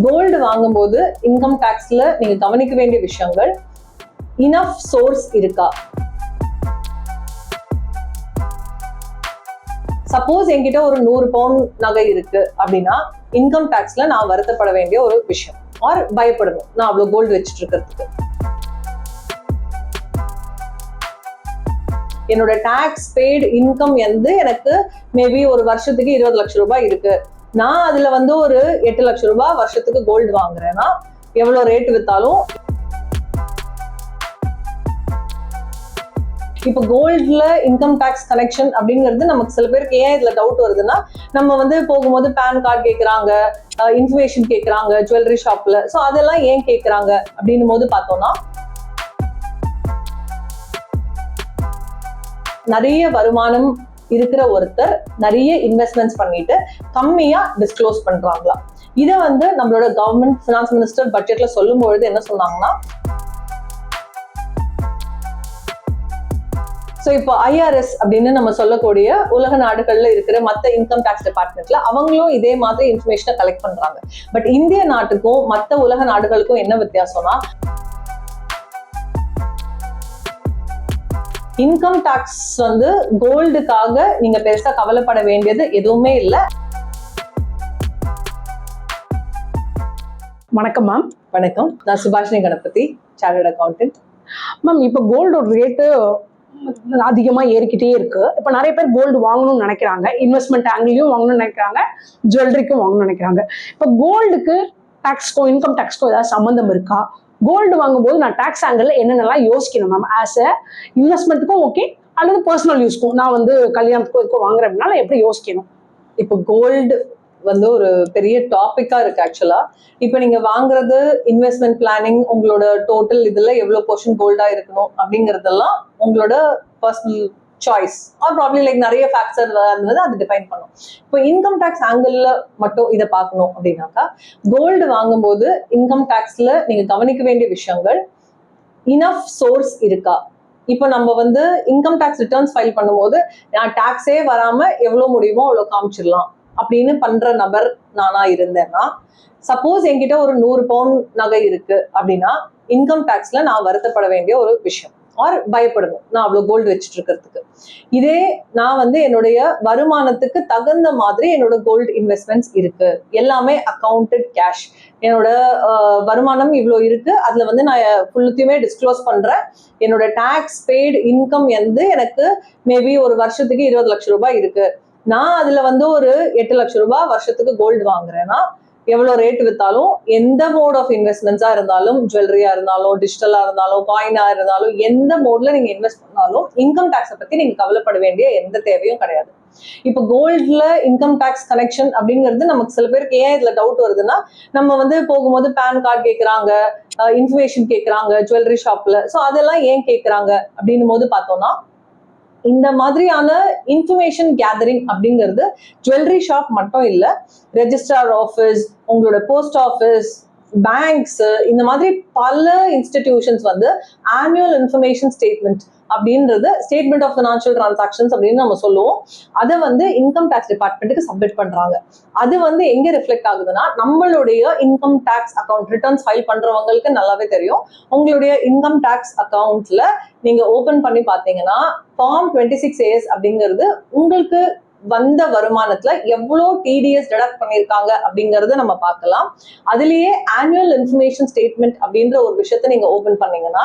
Gold வாங்கும்போது income டாக்ஸ்ல நீங்க கவனிக்க வேண்டிய விஷயங்கள், இனஃப் சோர்ஸ் இருக்கா? சப்போஸ் என்கிட்ட ஒரு 100 பவுன் நகை இருக்கு அப்படின்னா இன்கம் டாக்ஸ்ல நான் வருத்தப்பட வேண்டிய ஒரு விஷயம் ஆர் பயப்படணும் நான் அவ்வளவு கோல்டு வச்சுட்டு இருக்கிறதுக்கு. என்னோட டாக்ஸ் பெய்டு இன்கம் எனக்கு மேபி ஒரு வருஷத்துக்கு 20 லட்சம் ரூபாய் இருக்கு, நான் அதுல ஒரு 8 லட்சம் ரூபாய் வருஷத்துக்கு கோல்டு வாங்குறேன்னா எவ்வளவு ரேட் வித்தாலும் இப்போ கோல்ட்ல இன்கம் டாக்ஸ் கனெக்ஷன் அப்படிங்கிறது நமக்கு சில பேருக்கு ஏன் இதுல டவுட் வருதுன்னா, நம்ம போகும்போது பேன் கார்டு கேட்கறாங்க, இன்ஃபர்மேஷன் கேட்கறாங்க ஜுவல்லரி ஷாப்ல. ஸோ அதெல்லாம் ஏன் கேட்கறாங்க அப்படின்னும் போது பார்த்தோம்னா, நிறைய வருமானம் இருக்கிற ஒருத்தர் நிறைய இன்வெஸ்ட்மெண்ட்ஸ் பண்ணிட்டு கம்மியா டிஸ்க்ளோஸ் பண்றாங்களா? இதை நம்மளோட கவர்மெண்ட் ஃபினான்ஸ் மினிஸ்டர் பட்ஜெட்ல சொல்லும் பொழுது என்ன சொன்னாங்கன்னா, ஸோ இப்போ ஐஆர்எஸ் அப்படின்னு நம்ம சொல்லக்கூடிய உலக நாடுகள்ல இருக்கிற மற்ற இன்கம் டாக்ஸ் டிபார்ட்மெண்ட்ல அவங்களும் இதே மாதிரி இன்ஃபர்மேஷனை கலெக்ட் பண்றாங்க. பட் இந்திய நாட்டுக்கும் மற்ற உலக நாடுகளுக்கும் என்ன வித்தியாசம்னா, இன்கம் டாக்ஸ் கோல்டுக்காக நீங்க பெருசா கவலைப்பட வேண்டியது எதுவுமே இல்லை. வணக்கம் மேம். வணக்கம், நான் Subhashini Ganapathi, chartered accountant. Ma'am, இப்போ கோல்டோட ரேட்டு அதிகமா ஏறிக்கிட்டே இருக்கு. இப்போ நிறைய பேர் கோல்டு வாங்கணும்னு நினைக்கிறாங்க, இன்வெஸ்ட்மெண்ட் ஆங்கிலையும் வாங்கணும்னு நினைக்கிறாங்க, ஜுவல்லரிக்கும் வாங்கணும்னு நினைக்கிறாங்க. இப்போ கோல்டுக்கு டாக்ஸ்க்கோ இன்கம் டாக்ஸ்க்கோ ஏதாவது சம்மந்தம் இருக்கா? கோல்டு வாங்கும்போது நான் டாக்ஸ் ஆங்கிள் என்னென்னலாம் யோசிக்கணும் மேம்? ஆஸ் அ இன்வெஸ்ட்மெண்ட்டுக்கும் ஓகே, அல்லது பர்சனல் யூஸ்க்கும் நான் கல்யாணத்துக்கும் இதுக்கும் வாங்குறேன் அப்படின்னா எப்படி யோசிக்கணும்? இப்போ கோல்டு ஒரு பெரிய டாபிக்கா இருக்கு ஆக்சுவலா. இப்போ நீங்க வாங்குறது இன்வெஸ்ட்மெண்ட் பிளானிங், உங்களோட டோட்டல் இதுல எவ்வளவு போர்ஷன் கோல்டா இருக்கணும் அப்படிங்கறதெல்லாம் உங்களோட பர்சனல் சாய்ஸ் ஆர் ப்ராப்ளி நிறைய ஃபேக்டர் அது டிஃபைன் பண்ணும். இப்போ இன்கம் டாக்ஸ் ஆங்கிள் மட்டும் இதை பார்க்கணும் அப்படின்னாக்கா, கோல்டு வாங்கும்போது இன்கம் டாக்ஸ்ல நீங்க கவனிக்க வேண்டிய விஷயங்கள், இனஃப் சோர்ஸ் இருக்கா? இப்போ நம்ம இன்கம் டாக்ஸ் ரிட்டர்ன்ஸ் ஃபைல் பண்ணும்போது நான் டாக்ஸே வராம எவ்வளவு முடியுமோ அவ்வளவு காமிச்சிடலாம் அப்படின்னு பண்ற நபர் நானா இருந்தேன்னா, சப்போஸ் என்கிட்ட ஒரு 100 பவுன் நகை இருக்கு அப்படின்னா இன்கம் டாக்ஸ்ல நான் வருத்தப்பட வேண்டிய ஒரு விஷயம் ஆர் பயப்படணும் நான் அவ்வளவு கோல்டு வச்சுட்டு இருக்கிறதுக்கு. இதே நான் என்னுடைய வருமானத்துக்கு தகுந்த மாதிரி என்னோட கோல்டு இன்வெஸ்ட்மெண்ட்ஸ் இருக்கு, எல்லாமே அக்கௌண்டட் கேஷ், என்னோட வருமானம் இவ்வளோ இருக்கு, அதுல நான் ஃபுல்லுத்தையுமே டிஸ்க்ளோஸ் பண்றேன், என்னோட டாக்ஸ் பெய்டு இன்கம் எனக்கு மேபி ஒரு வருஷத்துக்கு 20 லட்சம் ரூபாய் இருக்கு, நான் அதுல ஒரு 8 லட்சம் ரூபாய் வருஷத்துக்கு கோல்டு வாங்குறேன்னா எவ்வளவு ரேட் வித்தாலும், எந்த மோட் ஆஃப் இன்வெஸ்ட்மெண்ட்ஸா இருந்தாலும், ஜுவல்லரியா இருந்தாலும், டிஜிட்டலா இருந்தாலும், காயினா இருந்தாலும், எந்த மோட்ல நீங்க இன்வெஸ்ட் பண்ணாலும் இன்கம் டாக்ஸை பத்தி நீங்க கவலைப்பட வேண்டிய எந்த தேவையும் கிடையாது. இப்போ கோல்ட்ல இன்கம் டாக்ஸ் கனெக்ஷன் அப்படிங்கிறது நமக்கு சில பேருக்கு ஏன் இதுல டவுட் வருதுன்னா, நம்ம போகும்போது பேன் கார்டு கேட்கறாங்க, இன்ஃபர்மேஷன் கேட்கறாங்க ஜுவல்லரி ஷாப்ல. ஸோ அதெல்லாம் ஏன் கேட்கறாங்க அப்படின்னும் போது பார்த்தோம்னா, இந்த மாதிரியான இன்ஃபர்மேஷன் கேதரிங் அப்படிங்கிறது ஜுவல்லரி ஷாப் மட்டும் இல்ல, ரெஜிஸ்ட்ரார் ஆஃபீஸ், உங்களோட போஸ்ட் ஆஃபீஸ், பேங்க்ஸ், இந்த மாதிரி பல இன்ஸ்டிடியூஷன்ஸ் ஆனுவல் இன்ஃபர்மேஷன் ஸ்டேட்மெண்ட் அப்படின்றது ஸ்டேட்மெண்ட் ஆஃப் ஃபினான்ஷியல் டிரான்சாக்ஷன்ஸ் அப்படின்னு நம்ம சொல்லுவோம். அதை இன்கம் டாக்ஸ் டிபார்ட்மெண்ட்டுக்கு சப்மிட் பண்றாங்க. அது எங்க ரிஃப்ளெக்ட் ஆகுதுன்னா, நம்மளுடைய income tax account returns file பண்றவங்களுக்கு நல்லாவே தெரியும். உங்களுடைய இன்கம் டாக்ஸ் அக்கௌண்ட்ல நீங்க ஓபன் பண்ணி பாத்தீங்கன்னா ஃபார்ம் 26AS அப்படிங்கிறது உங்களுக்கு வந்த வருமானத்துல எவ்வளோ டிடிஎஸ் டிடக்ட் பண்ணியிருக்காங்க அப்படிங்கறத நம்ம பார்க்கலாம். அதுலயே ஆனுவல் இன்ஃபர்மேஷன் ஸ்டேட்மெண்ட் அப்படின்ற ஒரு விஷயத்த நீங்க ஓபன் பண்ணீங்கன்னா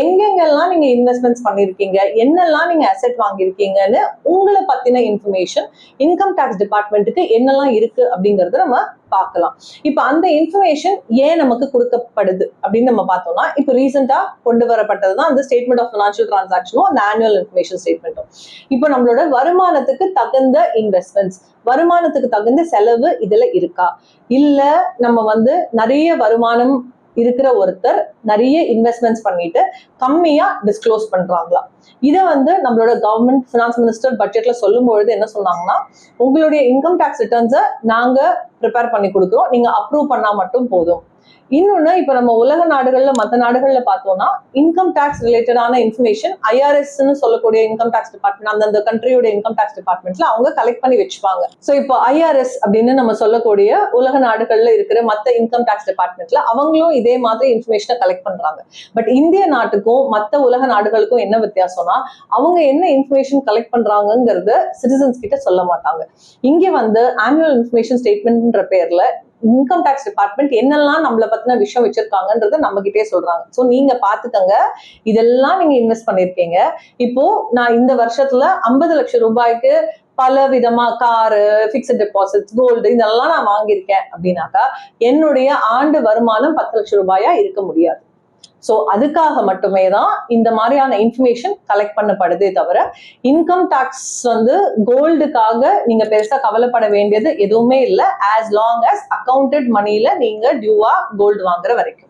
எங்கெங்கெல்லாம் நீங்க இன்வெஸ்ட்மெண்ட்ஸ் பண்ணிருக்கீங்க, என்னெல்லாம் நீங்க அசெட் வாங்கியிருக்கீங்கன்னு உங்களை பத்தின இன்ஃபர்மேஷன் இன்கம் டாக்ஸ் டிபார்ட்மெண்ட்டுக்கு என்னெல்லாம் இருக்கு அப்படிங்கறத நம்ம பார்க்கலாம். இப்ப அந்த இன்ஃபர்மேஷன் ஏன் நமக்கு கொடுக்கப்படுது அப்படின்னு நம்ம பார்த்தோம்னா, இப்போ ரீசெண்டா கொண்டு வரப்பட்டதுதான் அந்த ஸ்டேட்மெண்ட் ஆஃப் ஃபினான்ஷியல் டிரான்சாக்ஷனும் அந்த ஆனுவல் இன்ஃபர்மேஷன் ஸ்டேட்மெண்ட்டும். இப்போ நம்மளோட வருமானத்துக்கு தகுந்த இன்வெஸ்ட்மெண்ட்ஸ், வருமானத்துக்கு தகுந்த செலவு இதுல இருக்கா? இல்ல நம்ம நிறைய வருமானம் இருக்கிற ஒருத்தர் நிறைய இன்வெஸ்ட்மெண்ட்ஸ் பண்ணிட்டு கம்மியா டிஸ்க்ளோஸ் பண்றாங்களா? இதை நம்மளோட கவர்மெண்ட் ஃபினான்ஸ் மினிஸ்டர் பட்ஜெட்ல சொல்லும் பொழுது என்ன சொன்னாங்கன்னா, உங்களுடைய இன்கம் டாக்ஸ் ரிட்டர்ன்ஸை நாங்க ப்ரிப்பேர் பண்ணி கொடுக்குறோம், நீங்க அப்ரூவ் பண்ணா மட்டும் போதும். இன்னொன்னு இப்ப நம்ம உலக நாடுகள்ல மற்ற நாடுகள்ல பார்த்தோம்னா இன்கம் டேக்ஸ் ரிலேட்டடான இன்ஃபர்மேஷன் ஐஆர்எஸ்ன்னு சொல்லக்கூடிய இன்கம் டேக்ஸ் டிபார்ட்மெண்ட் அந்தந்த கண்ட்ரியோட இன்கம் டேக்ஸ் டிபார்ட்மெண்ட்ல அவங்க கலெக்ட் பண்ணி வச்சுப்பாங்க. ஸோ இப்போ ஐஆர்எஸ் அப்படின்னு நம்ம சொல்லக்கூடிய உலக நாடுகள்ல இருக்கிற மற்ற இன்கம் டேக்ஸ் டிபார்ட்மெண்ட்ல அவங்களும் இதே மாதிரி இன்ஃபர்மேஷனை கலெக்ட் பண்றாங்க. பட் இந்திய நாட்டுக்கும் மற்ற உலக நாடுகளுக்கும் என்ன வித்தியாசம்னா அவங்க என்ன இன்ஃபர்மேஷன் கலெக்ட் பண்றாங்கிறது சிட்டிசன்ஸ் கிட்ட சொல்ல மாட்டாங்க. இங்க வந்து ஆனுவல் இன்ஃபர்மேஷன் ஸ்டேட்மெண்ட்ன்ற பேர்ல இன்கம் டேக்ஸ் டிபார்ட்மெண்ட் என்னெல்லாம் நம்மளை பத்தின விஷயம் வச்சிருக்காங்கன்றத நம்ம கிட்டே சொல்றாங்க. ஸோ நீங்க பாத்துக்கங்க, இதெல்லாம் நீங்க இன்வெஸ்ட் பண்ணிருக்கீங்க. இப்போ நான் இந்த வருஷத்துல 50 லட்சம் ரூபாய்க்கு பல விதமா காரு, பிக்ஸ்ட் டெபாசிட், கோல்டு இதெல்லாம் நான் வாங்கியிருக்கேன் அப்படின்னாக்கா என்னுடைய ஆண்டு வருமானம் 10 லட்சம் ரூபாயா இருக்க முடியாது. ஸோ அதுக்காக மட்டுமே தான் இந்த மாதிரியான இன்ஃபர்மேஷன் கலெக்ட் பண்ணப்படுதே தவிர இன்கம் டேக்ஸ் வந்து கோல்டுக்காக நீங்க பெருசா கவலைப்பட வேண்டியது எதுவுமே இல்லை, ஆஸ் லாங் அஸ் அக்கௌண்டட் மணியில நீங்க டியூவா கோல்டு வாங்குற வரைக்கும்.